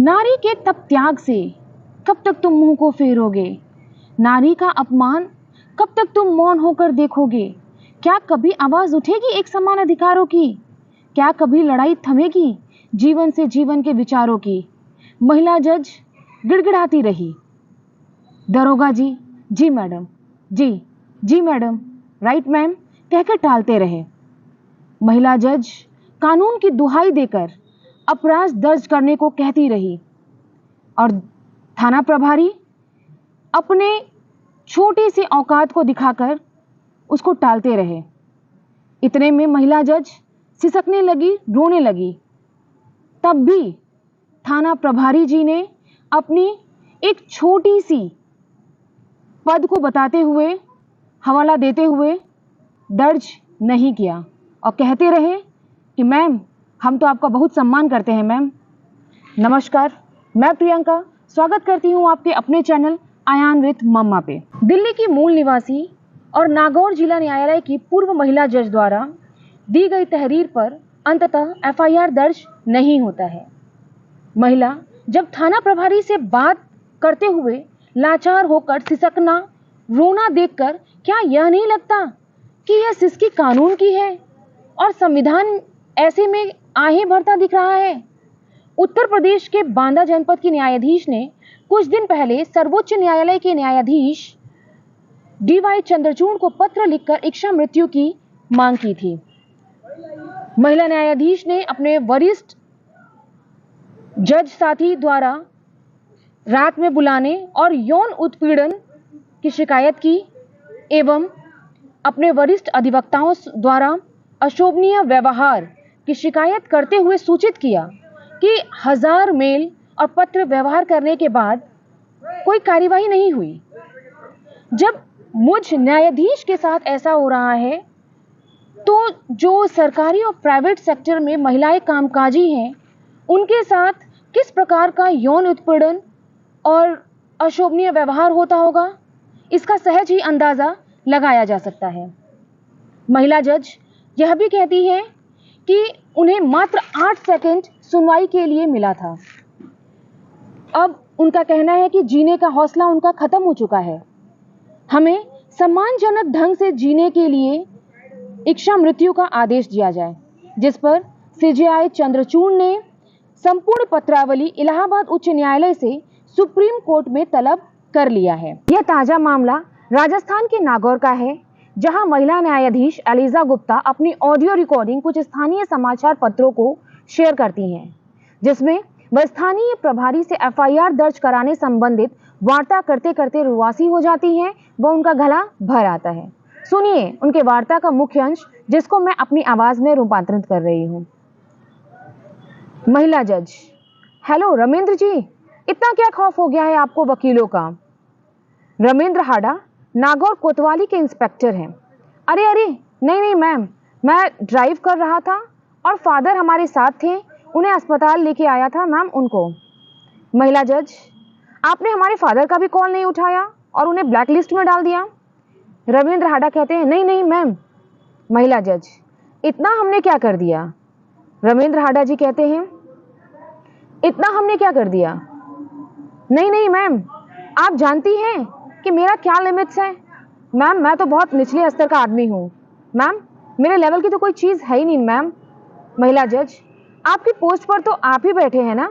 नारी के तप त्याग से कब तक तुम मुंह को फेरोगे? नारी का अपमान कब तक तुम मौन होकर देखोगे? क्या कभी आवाज उठेगी एक समान अधिकारों की? क्या कभी लड़ाई थमेगी जीवन से जीवन के विचारों की? महिला जज गिड़गिड़ाती रही। दरोगा जी, जी मैडम, जी मैडम, राइट मैम कहकर टालते रहे। महिला जज कानून की दुहाई देकर अपराध दर्ज करने को कहती रही और थाना प्रभारी अपने छोटे से औकात को दिखाकर उसको टालते रहे। इतने में महिला जज सिसकने लगी, रोने लगी। तब भी थाना प्रभारी जी ने अपनी एक छोटी सी पद को बताते हुए, हवाला देते हुए दर्ज नहीं किया और कहते रहे कि मैम, हम तो आपका बहुत सम्मान करते हैं मैम। नमस्कार, मैं प्रियंका स्वागत करती हूँ आपके अपने चैनल आयान विथ मम्मा पे। दिल्ली की मूल निवासी और नागौर जिला न्यायालय की पूर्व महिला जज द्वारा दी गई तहरीर पर अंततः एफआईआर दर्ज नहीं होता है। महिला जब थाना प्रभारी से बात करते हुए लाचार होकर सिसकना, रोना देखकर क्या यह नहीं लगता कि यह सिसकी कानून की है और संविधान ऐसे में आहें भरता दिख रहा है? उत्तर प्रदेश के बांदा जनपद की न्यायाधीश ने कुछ दिन पहले सर्वोच्च न्यायालय के न्यायाधीश डीवाई चंद्रचूड़ को पत्र लिखकर इच्छा मृत्यु की मांग की थी। महिला न्यायाधीश ने अपने वरिष्ठ जज साथी द्वारा रात में बुलाने और यौन उत्पीड़न की शिकायत की एवं अपने वरिष्ठ अधिवक्ताओं द्वारा अशोभनीय व्यवहार की शिकायत करते हुए सूचित किया कि 1000 मेल और पत्र व्यवहार करने के बाद कोई कार्यवाही नहीं हुई। जब मुझ न्यायाधीश के साथ ऐसा हो रहा है तो जो सरकारी और प्राइवेट सेक्टर में महिलाएं कामकाजी हैं, उनके साथ किस प्रकार का यौन उत्पीड़न और अशोभनीय व्यवहार होता होगा, इसका सहज ही अंदाजा लगाया जा सकता है। महिला जज यह भी कहती है कि उन्हें मात्र 8 सेकंड सुनवाई के लिए मिला था। अब उनका कहना है कि जीने का हौसला उनका खत्म हो चुका है। हमें सम्मानजनक ढंग से जीने के लिए इच्छा मृत्यु का आदेश दिया जाए, जिस पर सीजेआई चंद्रचूड़ ने संपूर्ण पत्रावली इलाहाबाद उच्च न्यायालय से सुप्रीम कोर्ट में तलब कर लिया है। यह ताजा मामला राजस्थान के नागौर का है, जहां महिला न्यायाधीश एलिजा गुप्ता अपनी ऑडियो रिकॉर्डिंग कुछ स्थानीय समाचार पत्रों को शेयर करती हैं, जिसमें वह स्थानीय प्रभारी से एफआईआर दर्ज कराने संबंधित वार्ता करते करते रुआसी हो जाती हैं। वह उनका गला भर आता है। सुनिए उनके वार्ता का मुख्य अंश, जिसको मैं अपनी आवाज में रूपांतरित कर रही हूँ। महिला जज: हेलो रमेंद्र जी, इतना क्या खौफ हो गया है आपको वकीलों का? रमेंद्र हाडा नागौर कोतवाली के इंस्पेक्टर हैं। अरे नहीं मैम, मैं ड्राइव कर रहा था और फादर हमारे साथ थे, उन्हें अस्पताल लेके आया था मैम उनको। महिला जज: आपने हमारे फादर का भी कॉल नहीं उठाया और उन्हें ब्लैक लिस्ट में डाल दिया? रविंद्र हाडा कहते हैं नहीं मैम। महिला जज: इतना हमने क्या कर दिया? रविंद्र हाडा जी कहते हैं इतना हमने क्या कर दिया? नहीं मैम, आप जानती हैं कि मेरा क्या लिमिट्स है मैम, मैं तो बहुत निचले स्तर का आदमी हूँ मैम, मेरे लेवल की तो कोई चीज़ है ही नहीं मैम। महिला जज: आपकी पोस्ट पर तो आप ही बैठे हैं ना?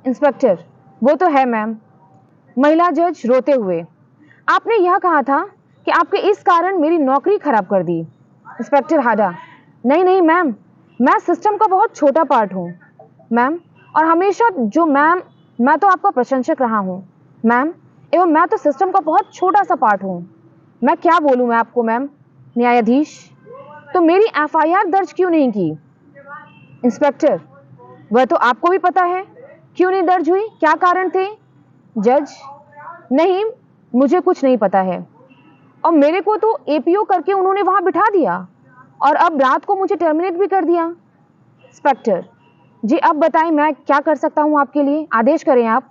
इंस्पेक्टर: वो तो है मैम। महिला जज रोते हुए: आपने यह कहा था कि आपके इस कारण मेरी नौकरी खराब कर दी। इंस्पेक्टर हाडा: नहीं मैम, मैं सिस्टम का बहुत छोटा पार्ट हूँ मैम, और हमेशा जो मैम, मैं तो आपका प्रशंसक रहा हूँ मैम, एवं मैं तो सिस्टम का बहुत छोटा सा पार्ट हूँ। मैं क्या बोलूँ मैं आपको मैम। न्यायाधीश: तो मेरी एफआईआर दर्ज क्यों नहीं की? इंस्पेक्टर: वह तो आपको भी पता है क्यों नहीं दर्ज हुई, क्या कारण थे? जज: नहीं, मुझे कुछ नहीं पता है, और मेरे को तो एपीओ करके उन्होंने वहां बिठा दिया और अब रात को मुझे टर्मिनेट भी कर दिया। इंस्पेक्टर: जी अब बताएं, मैं क्या कर सकता हूं आपके लिए, आदेश करें आप।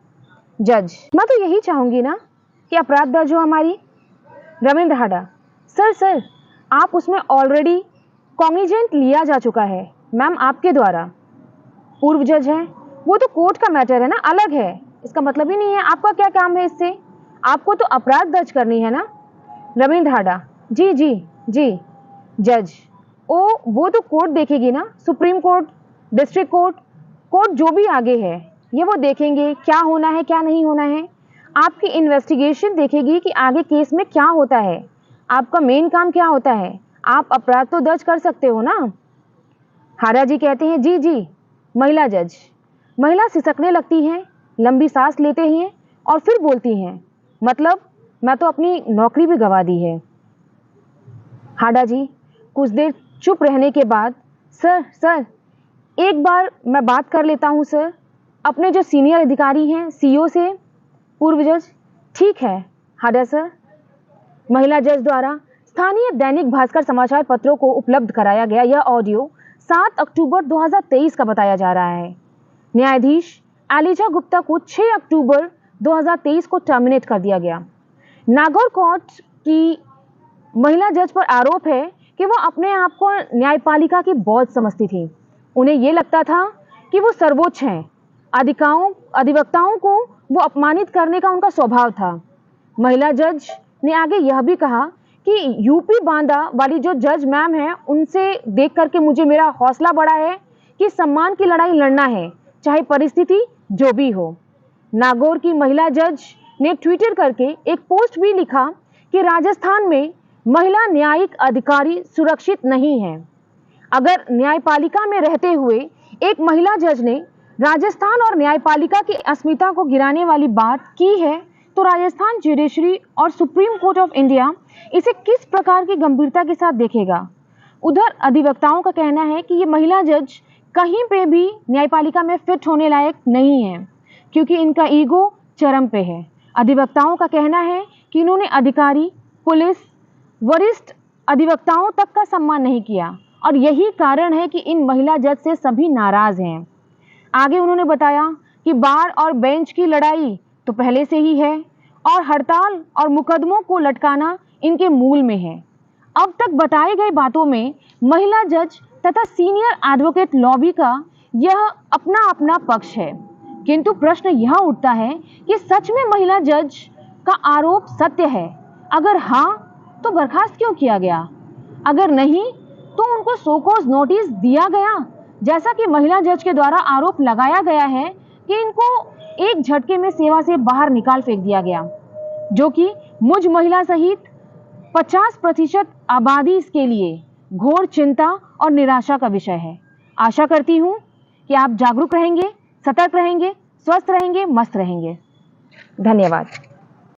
जज: मैं तो यही चाहूंगी ना कि अपराध दर्ज हो हमारी। रविंद्र हाडा: सर आप उसमें ऑलरेडी कॉग्निजेंट लिया जा चुका है मैम आपके द्वारा। पूर्व जज हैं वो तो कोर्ट का मैटर है ना, अलग है, इसका मतलब ही नहीं है। आपका क्या काम है इससे? आपको तो अपराध दर्ज करनी है ना। रविंद्र हाडा, जी जी जी। जज, ओ वो तो कोर्ट देखेगी ना, supreme court, district court, court जो भी आगे है ये वो देखेंगे क्या होना है क्या नहीं होना है। आपकी इन्वेस्टिगेशन देखेगी कि आगे केस में क्या होता है, आपका मेन काम क्या होता है। आप अपराध तो दर्ज कर सकते हो ना। हारा जी कहते हैं जी जी। महिला जज, महिला सिसकने लगती हैं, लंबी सांस लेते हैं और फिर बोलती हैं, मतलब मैं तो अपनी नौकरी भी गंवा दी है। हाडा जी कुछ देर चुप रहने के बाद, सर सर एक बार मैं बात कर लेता हूँ सर, अपने जो सीनियर अधिकारी हैं सीईओ से। पूर्व जज, ठीक है हाडा सर। महिला जज द्वारा स्थानीय दैनिक भास्कर समाचार पत्रों को उपलब्ध कराया गया यह ऑडियो 7 अक्टूबर 2023 का बताया जा रहा है। न्यायाधीश एलिजा गुप्ता को 6 अक्टूबर 2023 को टर्मिनेट कर दिया गया। नागौर कोर्ट की महिला जज पर आरोप है कि वो अपने आप को न्यायपालिका की बॉस समझती थी। उन्हें ये लगता था कि वो सर्वोच्च हैं। अधिवक्ताओं को वो अपमानित करने का उनका स्वभाव था। महिला जज ने आगे यह भी कहा कि यूपी बांदा वाली जो जज मैम है उनसे देख करके मुझे मेरा हौसला बढ़ा है कि सम्मान की लड़ाई लड़ना है, चाहे परिस्थिति जो भी हो। नागौर की महिला जज ने ट्विटर करके एक पोस्ट भी लिखा कि राजस्थान में महिला न्यायिक अधिकारी सुरक्षित नहीं है। अगर न्यायपालिका में रहते हुए एक महिला जज ने राजस्थान और न्यायपालिका की अस्मिता को गिराने वाली बात की है तो राजस्थान जुडिशरी और सुप्रीम कोर्ट ऑफ इंडिया इसे किस प्रकार की गंभीरता के साथ देखेगा। उधर अधिवक्ताओं का कहना है कि ये महिला जज कहीं पे भी न्यायपालिका में फिट होने लायक नहीं है क्योंकि इनका ईगो चरम पे है। अधिवक्ताओं का कहना है कि इन्होंने अधिकारी, पुलिस, वरिष्ठ अधिवक्ताओं तक का सम्मान नहीं किया और यही कारण है कि इन महिला जज से सभी नाराज हैं। आगे उन्होंने बताया कि बार और बेंच की लड़ाई तो पहले से ही है और हड़ताल और मुकदमों को लटकाना इनके मूल में है। अब तक बताई गई बातों में महिला जज तथा सीनियर एडवोकेट लॉबी का यह अपना अपना पक्ष है, किंतु प्रश्न यह उठता है कि सच में महिला जज का आरोप सत्य है? अगर हाँ तो बर्खास्त क्यों किया गया? अगर नहीं तो उनको सो कॉज नोटिस दिया गया, जैसा कि महिला जज के द्वारा आरोप लगाया गया है कि इनको एक झटके में सेवा से बाहर निकाल फेंक दिया गया, जो कि मुझ महिला सहित 50% आबादी इसके लिए घोर चिंता और निराशा का विषय है। आशा करती हूँ कि आप जागरूक रहेंगे, सतर्क रहेंगे, स्वस्थ रहेंगे, मस्त रहेंगे। धन्यवाद।